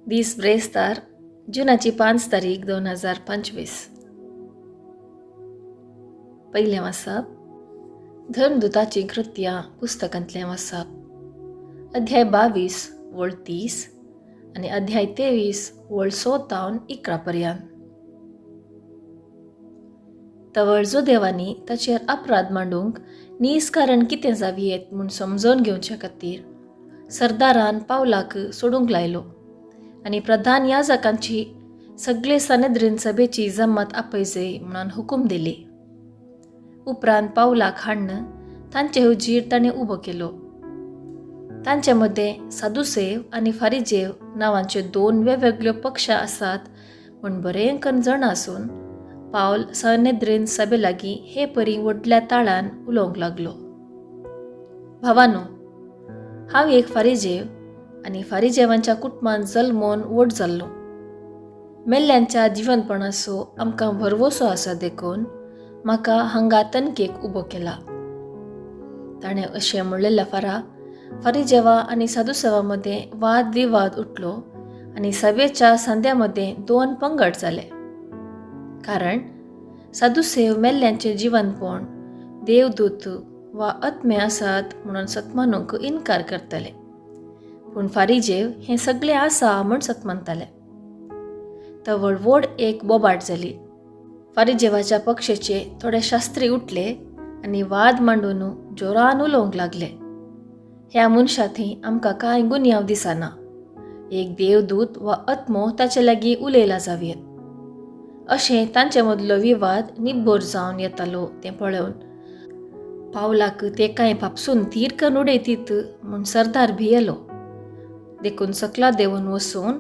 दीस ब्रेस्तार जुनाची 5 तारीख 2025. पहिले वाचप धर्मदूताची कृत्या पुस्तकांतले वाचप अध्याय 22 वळ 30 आणि अध्याय 23 वळ 16 11 पर्यंत. तवळ देवानी ताचेर अपराध मांडूंक निस्कारण कितें जावयेत म्हूण समजोवन घेवचे खातीर सरदारान पावलाक सोडूंक लायलो आनी प्रधान याजकांची सगळे सनेद्रीन सभेची जमात आपयजे म्हणून हुकूम दिली. उपरांत पावलाक हाडन तांचे हुजीर ताणें उबो केलो. तांचे मदें सादुसेव आनी फारिजेव नांवांचे 2 वेगवेगळ्यो पक्षा आसात म्हूण बरें करून जाणा आसून पावल सनेद्रीन सभे लागीं हे परी व्हडल्या ताळान उलोवंक लागलो. भावांनो, हांव एक फारिजेव आनी फारिजेवांच्या कुटुंबांत जल्मोवन व्हड जाल्लो. मेल्ल्यांच्या जिवंतपणाचो आमकां भरवोसो आसा देखून म्हाका हांगा तनकेक उबो केला. ताणें अशें म्हणलेल्या फारा फारिजेवा आनी सादुसेवा मदें वाद विवाद उठलो आनी सभेच्या सांद्या मदें 2 पंगड जाले. कारण सादुसेव मेल्ल्यांचे जिवंतपण देवदूत वा आत्मे आसात म्हणून सतमानूंक इन्कार करतले, पूण फारिजेव हें सगळें आसा म्हूण सतमानताले. तवळ व्हड एक बोबाट जाली. फारिजेवाच्या पक्षाचे थोडे शास्त्री उठले आनी वाद मांडून जोरान उलोवंक लागले. ह्या मनशा थंय आमकां कांय गुन्यांव दिसना. एक देवदूत वा आत्मो ताचे लागीं उलयला जावयेत. अशें तांचे मदलो विवाद निब्बोर जावन येतालो तें पळोवन पावलाक ते कांय पापसून थीर करून उडयतीत म्हूण सरदार भियेलो. देखून सकला देंवन वचून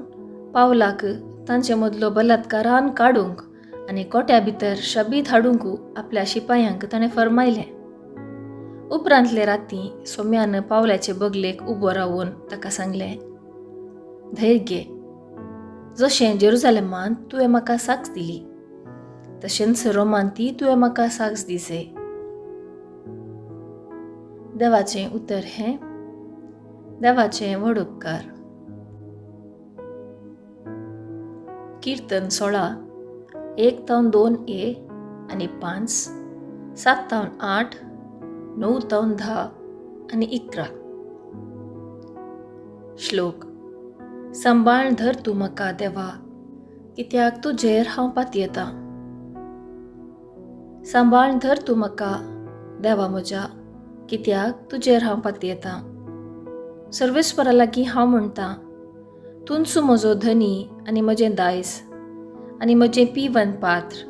पावलाक तांचे मदलो बलात्कारान काडूंक आनी कोट्या भितर शबीत हाडूंक आपल्या शिपायांक ताणें फरमायलें. उपरांतले राती सोम्यान पावलाचे बगलेक उबो रावन ताका सांगलें, धैर्य घे. जशें जेरुजालेमांत तुवें म्हाका साक्ष दिली तशेंच रोमांती तुवें म्हाका साक्ष दिसे. देवाचें उतर हें. देवाचें व्हड उपकार. कीर्तन 16 1-2 आनी 5, 7-8, 9-10 आनी 11. श्लोक. सांबाळ धर तूं म्हाका देवा, कित्याक तुजेर हांव पातयेतां. सांबाळ धर तूं म्हाका देवा म्हज्या, कित्याक तुजेर हांव पातयेतां. सर्वेस्परा लागीं हांव म्हणटां, तूंच म्हजो धनी आनी म्हजें दायज आनी म्हजें पिवन पात्र.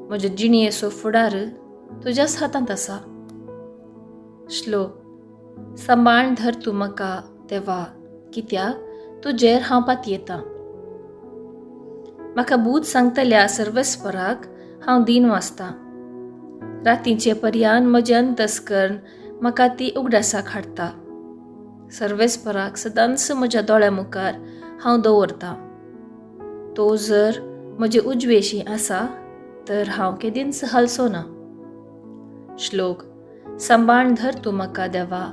म्हजे जिणयेचो फुडार तुज्याच हातांत आसा. श्लोक. सांबाळ धर तूं म्हाका देवा, कित्याक तुजेर हांव पातयेतां. म्हाका बूध सांगतल्या सर्वेस्पराक हांव दीन वाचतां. रातीचे पर्यान म्हजें अंतस्करण म्हाका ती उगडासाक हाडटा. सर्वेस्पराक सदांच म्हज्या दोळ्या मुखार हांव दवरतां. तो जर म्हजे उजवेशी आसा तर हांव केदींच हालचो ना. श्लोक. सांबाळ धर तूं म्हाका देवा,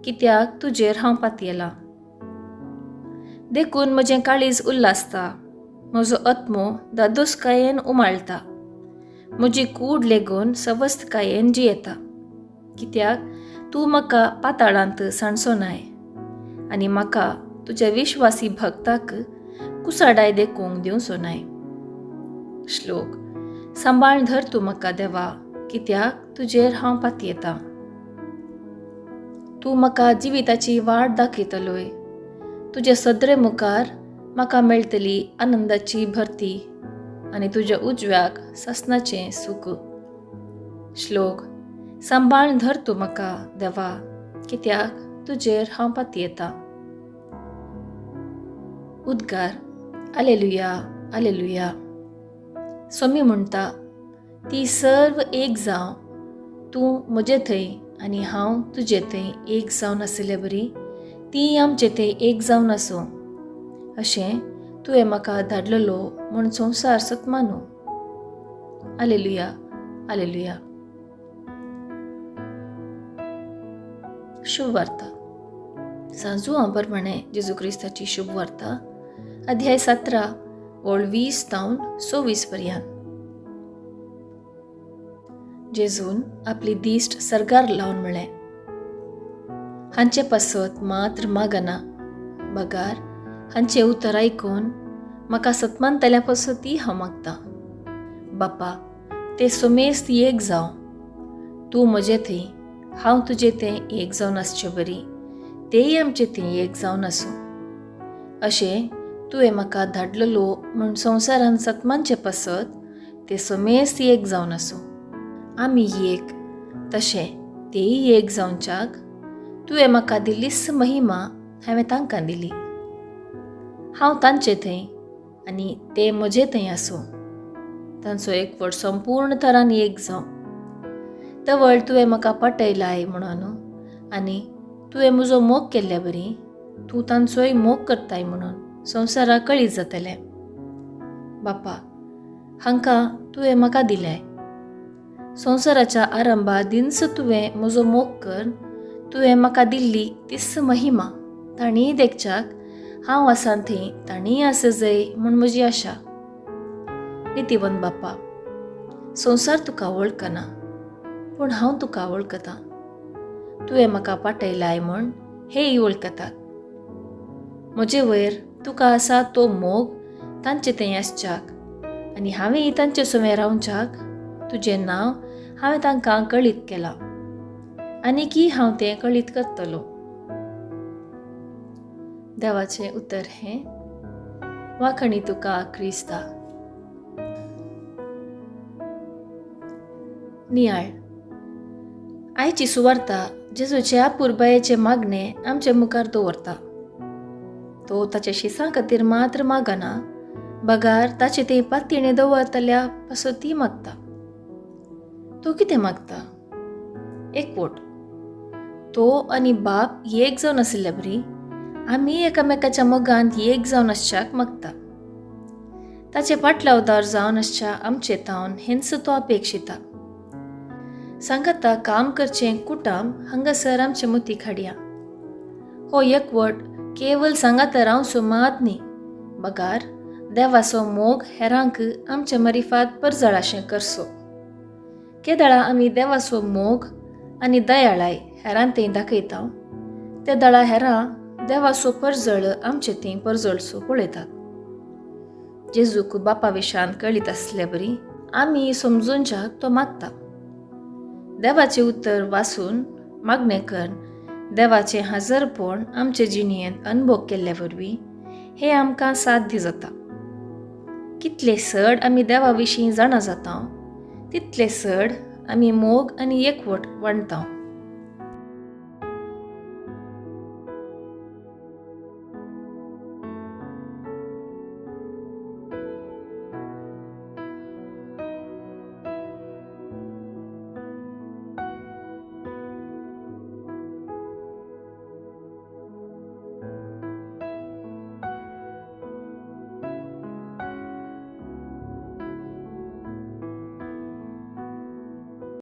कित्याक तुजेर हांव पातयेलां. देखून म्हजें काळीज उल्हासता, म्हजो आत्मो दादोसकायेन उमाळटा. म्हजी कूड लेगून सवस्थकायेन जियेता. कित्याक तूं म्हाका पाताळांत सांडचो नाय आनी म्हाका तुज्या विश्वासी भक्ताक कुसाडाय देखूंक दिवचो नाय. श्लोक. सांबाळ धर तूं म्हाका देवा, कित्याक तुजेर हांव पातयेतां. तूं म्हाका जिविताची वाट दाखयतलोय. तुजे सदरे मुखार म्हाका मेळटली आनंदाची भरती आनी तुज्या उजव्याक सासणाचें सूख. श्लोक. सांबाळ धर तूं म्हाका देवा, कित्याक तुजेर हांव पातयेतां. उद्गार. आलेलुया, आलेलुया. सोमी म्हणटा, ती सर्व एक जावं. तूं म्हजे थंय आनी हांव तुजे थंय एक जावन आसले बरी ती आमचे थंय एक जावन आसूं. अशें तुवें म्हाका धाडलेलो म्हूण संवसार सतमानू. आलेलुया, आलेलुया. शुभ वार्ता. सांजुआ प्रमाणे जेजू क्रिस्ताची शुभ वार्ता अध्याय 17 ओळ 20 तावन 26 पर्यंत. जेजून आपली दिश्ट सरगार लावन म्हळें, हांचे पासत मात्र मागना. बगार हांचे उतर आयकून म्हाका सतमानतल्या पासती हांव मागतां. बापा, ते सोमेस्त एक जावं. तूं म्हजें थंय, हांव तुजें तें एक जावन आसचें बरी, तेय आमचें तें एक जावन आसूं. अशें तुवें म्हाका धाडलेलो म्हूण संवसारान सतमानचे पासत ते सोमेस्त एक जावन आसूं. आमी एक, तशें तेय एक जावच्याक तुवें म्हाका दिल्लीस महिमा हांवें तांकां दिली. हांव तांचे थंय आनी ते म्हजे थंय आसूं, तांचो एकवट संपूर्ण तरान एक जावं. तवळ तुवें म्हाका पटयलाय म्हणून आनी तुवें म्हजो मोग केल्ल्या बरी तूं तांचोय मोग करताय म्हणून संवसाराक कळीत जातलें. बापा, हांकां तुवें म्हाका दिल्याय. संवसाराच्या आरंभा दिनस तुवें म्हजो मोग कर तुवें म्हाका दिल्ली तीस महिमा तांणीय देखच्याक हांव आसां थंय तांणीय आसा जंय म्हूण म्हजी आशा. नितीवंत बापा, संवसार तुका वळखना, पूण हांव तुका वळखतां. तुवें म्हाका पाटयलाय म्हूण हेय वळखतात. म्हजे वयर तुका आसा तो मोग तांचे थंय आसच्याक आनी हांवें तांचे सुवें रावच्याक तुजें नांव हांवें तांकां कळीत केलां आनीकी हांव तें कळीत करतलों. देवाचें उतर हें, वाखणी तुका क्रिस्ता. नियाळ. आयची सुवार्ता जेजूचे पुरबायेचे मागणें आमचे मुखार दवरता. तो ताच्या शिसां खातीर मात्र मागना, बगार ताचे ते पातयेणें दवरतल्या पासत ती मागता. तो कितें मागता? एकवट. तो आनी बाप एक जावन आशिल्ल्या बरी आमी एकामेकाच्या मोगांत एक जावन आसच्याक मागता. ताचे पाटलावदार जावन आसच्या आमचे तावन हेंच तो अपेक्षिता. सांगाता काम करचें कुटाम हांगासर आमचे मतीक हाडया. हो एकवट केवल सांगाता रावचो मात न्ही, बगार देवाचो मोग हेरांक आमच्या मरिफात परजळाशें करचो. केदळा आमी देवाचो मोग आनी दयाळाय हेरां थंय दाखयता, ते दळा हेरां देवाचो परजळ आमचे थंय परजळचो पळयतात. जेजूक बापा विशान कळीत आसले बरी आमी समजूनच्याक तो मागता. देवाचें उतर वाचून मागणें करून देवाचें हाजरपण आमचे जिणयेंत अनुभव केल्ले वरवीं हें आमकां साध्य जाता. कितले चड आमी देवा विशीं जाणा जाता तितले चड आमी मोग आनी एकवट वाडटा.